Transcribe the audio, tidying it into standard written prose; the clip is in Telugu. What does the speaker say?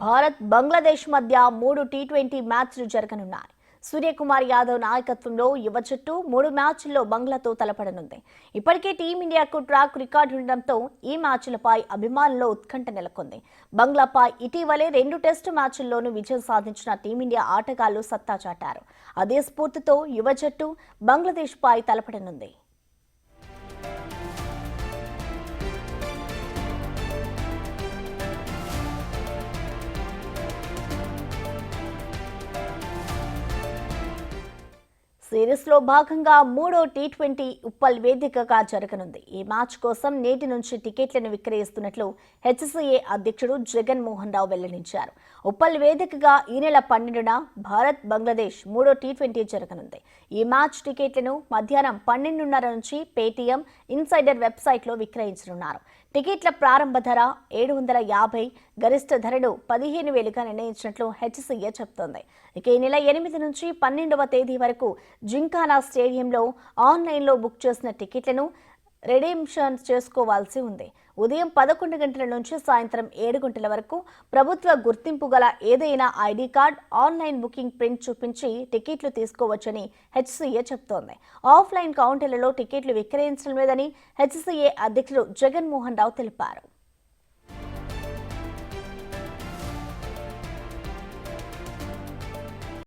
భారత్ బంగ్లాదేశ్ మధ్య 3 టీ20 మ్యాచ్లు జరగనున్నాయి. సూర్యకుమార్ యాదవ్ నాయకత్వంలో యువ జట్టు 3 మ్యాచ్ల్లో బంగ్లాతో తలపడనుంది. ఇప్పటికే టీమిండియాకు ట్రాక్ రికార్డు ఉండడంతో ఈ మ్యాచ్లపై అభిమానుల్లో ఉత్కంఠ నెలకొంది. బంగ్లాపై ఇటీవలే 2 టెస్టు మ్యాచ్ల్లోనూ విజయం సాధించిన టీమిండియా ఆటగాళ్లు సత్తా చాటారు. అదే స్ఫూర్తితో యువ జట్టు బంగ్లాదేశ్పై తలపడనుంది. సిరీస్ లో భాగంగా 3వ టీ20 ఉప్పల్ వేదికగా జరగనుంది. ఈ మ్యాచ్ కోసం నేటి నుంచి టికెట్లను విక్రయిస్తున్నట్లు హెచ్సీఏ అధ్యక్షుడు జగన్ మోహన్ రావు వెల్లడించారు. ఉప్పల్ వేదికగా ఈ నెల 12న భారత్ బంగ్లాదేశ్ 3వ టీ20 జరగనుంది. ఈ మ్యాచ్ టికెట్లను మధ్యాహ్నం 12:30 నుంచి పేటీఎం ఇన్సైడర్ వెబ్సైట్లో విక్రయించనున్నారు. టికెట్ల ప్రారంభ ధర 750, గరిష్ట ధరను 15,000గా నిర్ణయించినట్లు హెచ్సీఏ చెబుతోంది. ఇక ఈ నెల 8 నుంచి 12వ తేదీ వరకు జింకానా స్టేడియంలో ఆన్లైన్లో బుక్ చేసిన టికెట్లను రెడీమ్షన్ చేసుకోవాల్సి ఉంది. ఉదయం 11 గంటల నుంచి సాయంత్రం 7 గంటల వరకు ప్రభుత్వ గుర్తింపు గల ఏదైనా ID card, online booking print చూపించి టికెట్లు తీసుకోవచ్చని హెచ్సీఏ చెబుతోంది. ఆఫ్లైన్ కౌంటర్లలో టికెట్లు విక్రయించడం లేదని హెచ్సీఏ అధ్యక్షుడు జగన్ మోహన్ రావు తెలిపారు.